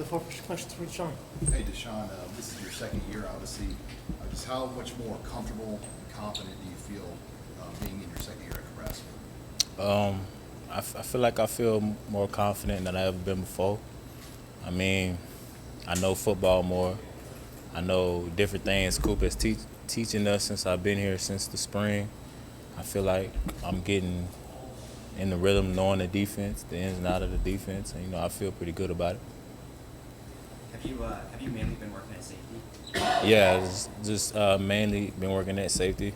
the four questions for DeShon. Hey, DeShon, this is your second year, obviously. Just how much more comfortable and confident do you feel being in your second year at Nebraska? I feel like I feel more confident than I ever been before. I mean, I know football more. I know different things Coop has teaching us since I've been here since the spring. I feel like I'm getting in the rhythm, knowing the defense, the ins and out of the defense, and I feel pretty good about it. Have you mainly been working at safety? Yeah, it's just mainly been working at safety.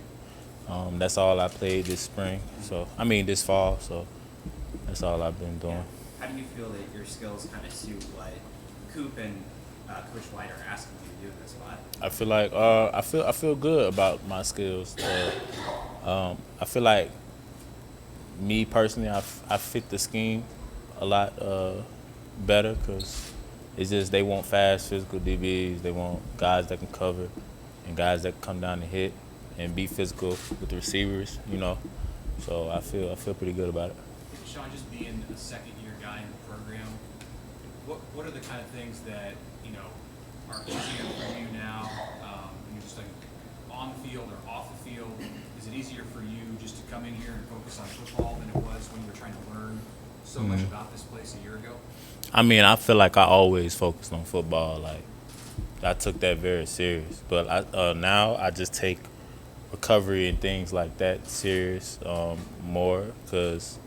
That's all I played this spring. This fall. So that's all I've been doing. How do you feel that your skills kind of suit what Coop and Coach White are asking you to do in this spot? I feel like I feel good about my skills. I feel like me personally, I fit the scheme a lot better because it's just they want fast, physical DBs. They want guys that can cover and guys that can come down and hit and be physical with the receivers. So I feel pretty good about it. DeShon, just being a second-year guy in the program, what are the kind of things that are easier for you now? Just like on the field or off the field, is it easier for you just to come in here and focus on football than it was when you were trying to learn so much about this place a year ago? I feel like I always focused on football. Like I took that very serious, but now I just take recovery and things like that serious more because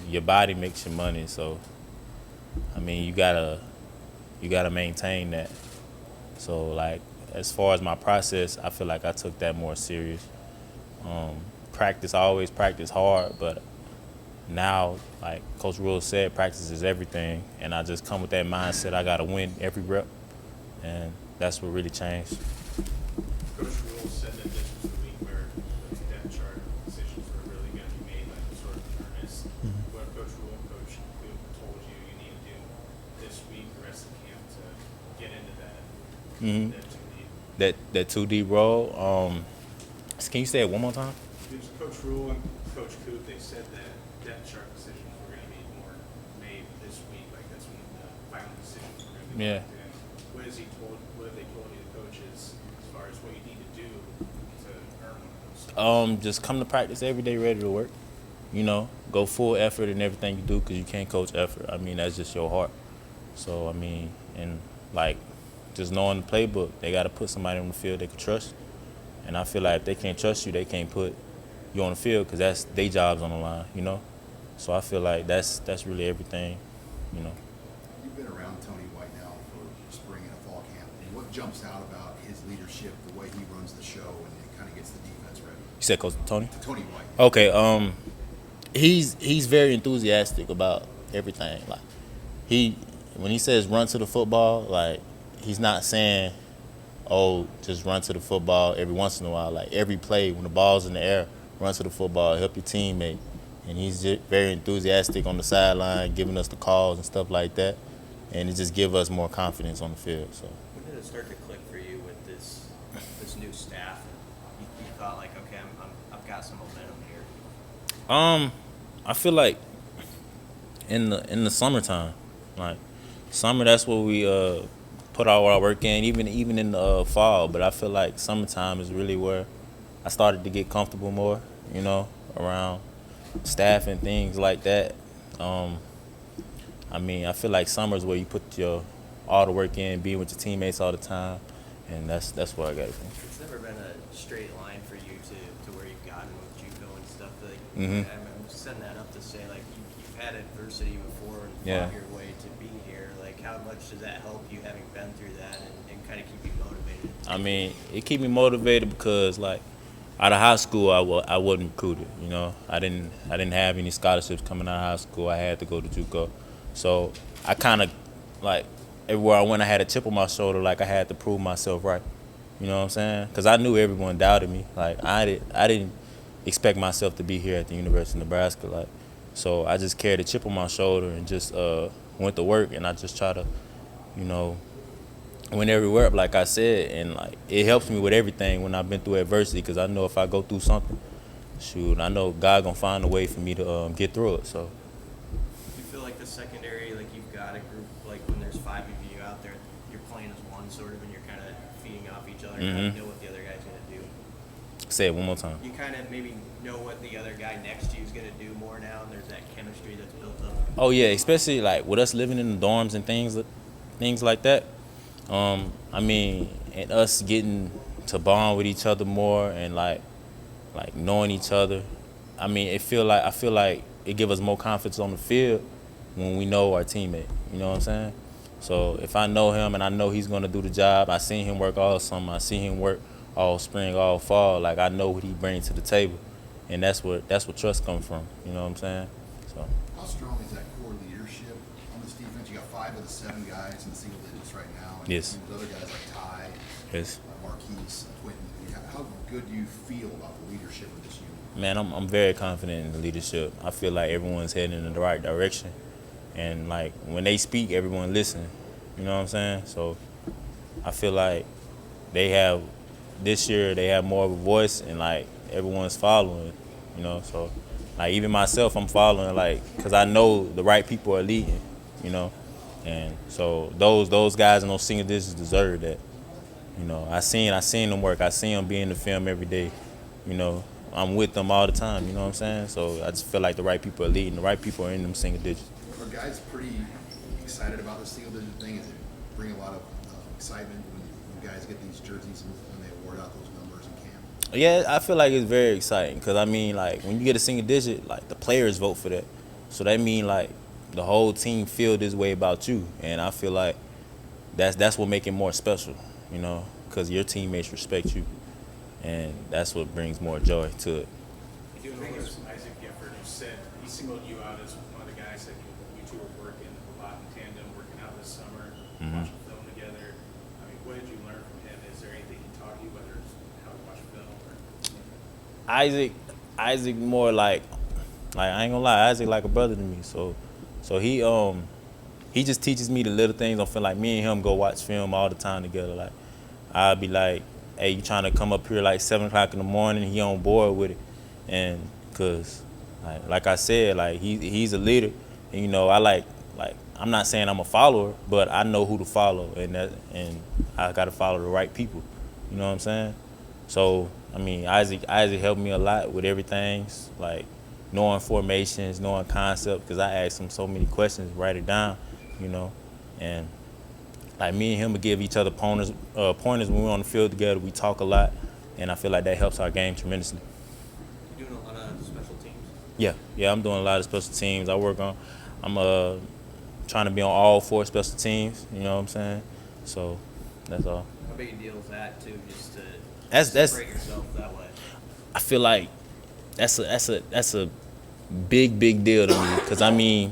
your body makes your money, so you gotta maintain that. So like as far as my process, I feel like I took that more serious. I always practice hard, but now, like Coach Rule said, practice is everything, and I just come with that mindset. I gotta win every rep, and that's what really changed. Coach Rule said that this was the week where those depth chart decisions were really going to be made, like sort of earnest. What Coach Rule and Coach Coop told you need to do this week, the rest of the camp, to get into that 2D. That 2D role. Can you say it one more time? It was Coach Rule and Coach Coop. They said that depth chart decisions were going to be more made this week. Like that's when the final decisions were going to be made. What have they told you, the coaches, as far as what you need to do to earn one of those spots? Just come to practice every day ready to work. Go full effort in everything you do because you can't coach effort. That's just your heart. So, and like just knowing the playbook, they got to put somebody on the field they can trust. And I feel like if they can't trust you, they can't put you on the field because that's their job's on the line, So I feel like that's really everything, You've been around Tony White now for spring and a fall camp. And what jumps out about his leadership, the way he runs the show, and it kind of gets the defense ready? You said Coach Tony? Tony White. Okay, he's very enthusiastic about everything. Like when he says run to the football, like he's not saying, oh, just run to the football every once in a while. Like every play, when the ball's in the air, run to the football, help your teammate. And he's just very enthusiastic on the sideline, giving us the calls and stuff like that. And it just gives us more confidence on the field. So. When did it start to click for you with this new staff? You thought like, okay, I've got some momentum here. I feel like in the summertime, like summer, that's where we put all our work in, even in the fall. But I feel like summertime is really where I started to get comfortable more, around staff and things like that. I feel like summer is where you put all the work in, being with your teammates all the time, and that's where I got it from. It's never been a straight line for you to where you've gotten with JUCO and stuff. Like, I'm setting that up to say like you've had adversity before and fought your way to be here. Like, how much does that help you having been through that and kind of keep you motivated? It keep me motivated because like out of high school I wasn't recruited. I didn't have any scholarships coming out of high school. I had to go to JUCO, so I kind of like everywhere I went I had a chip on my shoulder. Like I had to prove myself right. You know what I'm saying? Because I knew everyone doubted me. Like I didn't expect myself to be here at the University of Nebraska. Like so I just carried a chip on my shoulder and just went to work, and I just try to, went everywhere, like I said, and like it helps me with everything when I've been through adversity because I know if I go through something, I know God gonna find a way for me to get through it. So. Do you feel like the secondary, like you've got a group, like when there's 5 of you playing as one sort of, and you're kind of feeding off each other. You know what the other guy's going to do. Say it one more time. You kind of maybe know what the other guy next to you is going to do more now, and there's that chemistry that's built up. Oh yeah, especially like with us living in the dorms and things like that. I mean, and us getting to bond with each other more and like knowing each other. I mean, I feel like it give us more confidence on the field when we know our teammate. You know what I'm saying? So if I know him and I know he's gonna do the job, I seen him work all summer, I seen him work all spring, all fall. Like I know what he brings to the table, and that's what trust comes from. You know what I'm saying? So. How strong is that core leadership on this defense? You got 5 of the 7 guys in the single digits right now. And Yes. There's other guys like Ty, Yes. Marquise, Quentin. How good do you feel about the leadership of this unit? Man, I'm very confident in the leadership. I feel like everyone's heading in the right direction, and like when they speak, everyone listen. You know what I'm saying? So I feel like this year they have more of a voice, and like everyone's following. You know, so like even myself, I'm following like because I know the right people are leading. You know, and so those guys in those single digits deserve that. You know, I seen them work. I seen them be in the film every day. You know, I'm with them all the time. You know what I'm saying? So I just feel like the right people are leading. The right people are in them single digits. Are guys pretty excited about this single digit thing? Does it bring a lot of excitement when guys get these jerseys and when they award out those numbers in camp? Yeah, I feel like it's very exciting because I mean, like when you get a single digit, like the players vote for that. So that mean like the whole team feel this way about you, and I feel like that's what make it more special. You know, because your teammates respect you, and that's what brings more joy to it. You know, there's Isaac Gifford who said he singled you out as one of the guys that you two were working a lot in tandem, working out this summer, watching film together. I mean, what did you learn from him? Is there anything he taught you, whether it's how to watch film or? Isaac more like I ain't gonna lie, Isaac like a brother to me. So he just teaches me the little things. I feel like me and him go watch film all the time together. Like I'll be like, hey, you trying to come up here like 7 o'clock in the morning? He on board with it, and cause like I said, like he's a leader, and you know I like I'm not saying I'm a follower, but I know who to follow, and I got to follow the right people. You know what I'm saying? So I mean, Isaac helped me a lot with everything, like knowing formations, knowing concept, because I asked him so many questions, write it down, you know, and like me and him would give each other pointers when we're on the field together. We talk a lot, and I feel like that helps our game tremendously. You doing a lot of special teams? Yeah, I'm doing a lot of special teams. I'm trying to be on all 4 special teams. You know what I'm saying? So that's all. How big a deal is that too, just to That's separate yourself that way? I feel like that's a big deal to me, because I mean,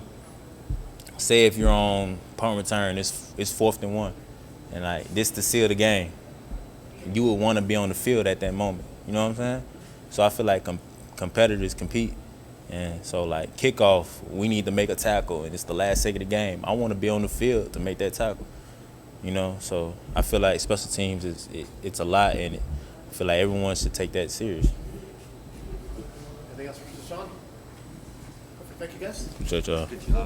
say if you're on punt return, it's 4th and 1, and like this to seal the game, you would want to be on the field at that moment. You know what I'm saying? So I feel like competitors compete, and so like kickoff, we need to make a tackle, and it's the last second of the game. I want to be on the field to make that tackle. You know, so I feel like special teams it's a lot, and I feel like everyone should take that serious. Anything else for DeShon? Perfect. Thank you, guys. Appreciate y'all. Good job.